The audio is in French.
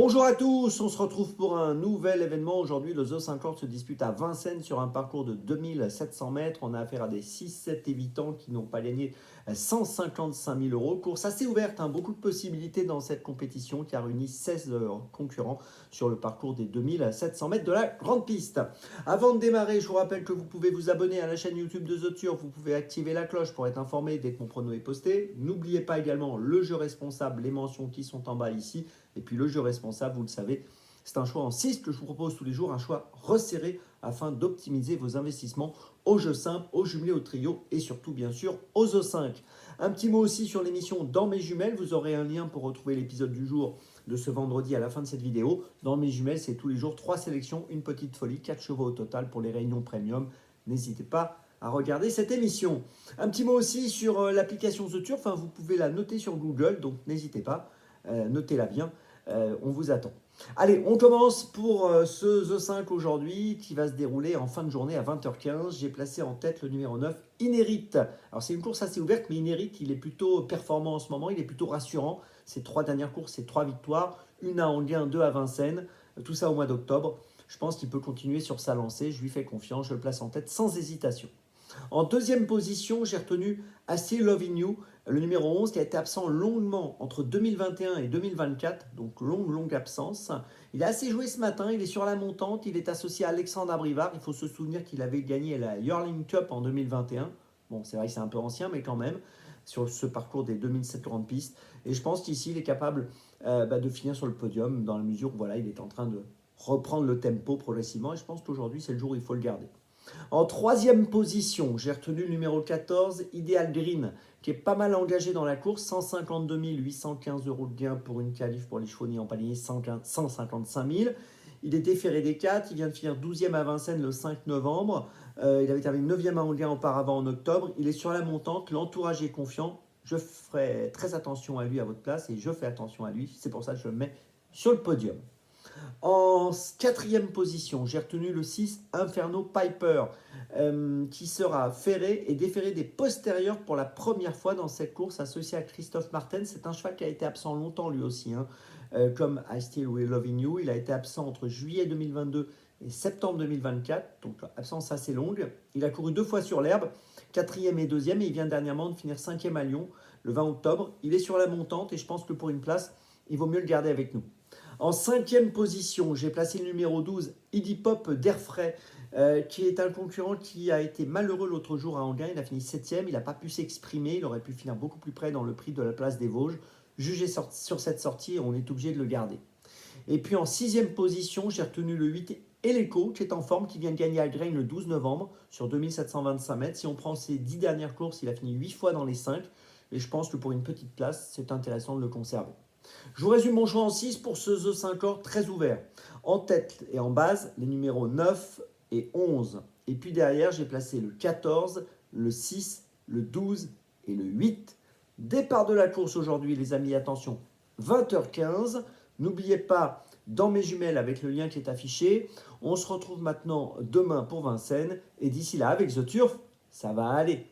Bonjour à tous, on se retrouve pour un nouvel événement. Aujourd'hui, le The 50 se dispute à Vincennes sur un parcours de 2700 mètres. On a affaire à des 6-7 évitants qui n'ont pas gagné 155 000 euros. Course assez ouverte, beaucoup de possibilités dans cette compétition qui a réuni 16 concurrents sur le parcours des 2700 mètres de la grande piste. Avant de démarrer, je vous rappelle que vous pouvez vous abonner à la chaîne YouTube de The Turf. Vous pouvez activer la cloche pour être informé dès que mon prono est posté. N'oubliez pas également le jeu responsable, les mentions qui sont en bas ici. Et puis le jeu responsable, vous le savez, c'est un choix en 6 que je vous propose tous les jours, un choix resserré afin d'optimiser vos investissements au jeu simple, au jumelé, au trio et surtout bien sûr aux O5. Un petit mot aussi sur l'émission Dans mes jumelles, vous aurez un lien pour retrouver l'épisode du jour de ce vendredi à la fin de cette vidéo. Dans mes jumelles, c'est tous les jours 3 sélections, une petite folie, 4 chevaux au total pour les réunions premium. N'hésitez pas à regarder cette émission. Un petit mot aussi sur l'application The Turf, vous pouvez la noter sur Google, donc n'hésitez pas, notez-la bien. On vous attend. Allez, on commence pour ce The 5 aujourd'hui qui va se dérouler en fin de journée à 20h15. J'ai placé en tête le numéro 9, Inérit. Alors c'est une course assez ouverte, mais Inérit, il est plutôt performant en ce moment, il est plutôt rassurant. Ses 3 dernières courses, c'est 3 victoires, une à Anguin, 2 à Vincennes, tout ça au mois d'octobre. Je pense qu'il peut continuer sur sa lancée, je lui fais confiance, je le place en tête sans hésitation. En deuxième position, j'ai retenu Assez Loving You, le numéro 11 qui a été absent longuement entre 2021 et 2024, donc longue absence. Il a assez joué ce matin, il est sur la montante, il est associé à Alexandre Abrivard. Il faut se souvenir qu'il avait gagné la Yearling Cup en 2021. Bon, c'est vrai que c'est un peu ancien, mais quand même, sur ce parcours des 2700 grandes pistes. Et je pense qu'ici, il est capable de finir sur le podium dans la mesure où voilà, il est en train de reprendre le tempo progressivement. Et je pense qu'aujourd'hui, c'est le jour où il faut le garder. En troisième position, j'ai retenu le numéro 14, Ideal Green, qui est pas mal engagé dans la course. 152 815 euros de gain pour une qualif pour les chevaux en palier, 155 000. Il est déféré des 4, il vient de finir 12e à Vincennes le 5 novembre. Il avait terminé 9e à Anguin auparavant en octobre. Il est sur la montante, l'entourage est confiant. Je ferai très attention à lui à votre place et je fais attention à lui. C'est pour ça que je le mets sur le podium. En quatrième position, j'ai retenu le 6 Inferno Piper qui sera ferré et déféré des postérieurs pour la première fois dans cette course associé à Christophe Martin. C'est un cheval qui a été absent longtemps lui aussi, comme I Still Will Loving You. Il a été absent entre juillet 2022 et septembre 2024, donc absence assez longue. Il a couru 2 fois sur l'herbe, 4e et 2e, et il vient dernièrement de finir 5e à Lyon le 20 octobre. Il est sur la montante et je pense que pour une place, il vaut mieux le garder avec nous. En 5e position, j'ai placé le numéro 12, Iggy Pop d'Airfray, qui est un concurrent qui a été malheureux l'autre jour à Anguin. Il a fini 7e, il n'a pas pu s'exprimer, il aurait pu finir beaucoup plus près dans le prix de la place des Vosges. Jugé sur cette sortie, on est obligé de le garder. Et puis en 6e position, j'ai retenu le 8, Eleco, qui est en forme, qui vient de gagner à Grain le 12 novembre sur 2725 mètres. Si on prend ses 10 dernières courses, il a fini 8 fois dans les 5. Et je pense que pour une petite place, c'est intéressant de le conserver. Je vous résume mon choix en 6 pour ce The 5 or très ouvert. En tête et en base, les numéros 9 et 11. Et puis derrière, j'ai placé le 14, le 6, le 12 et le 8. Départ de la course aujourd'hui, les amis, attention, 20h15. N'oubliez pas, dans mes jumelles avec le lien qui est affiché. On se retrouve maintenant demain pour Vincennes. Et d'ici là, avec The Turf, ça va aller.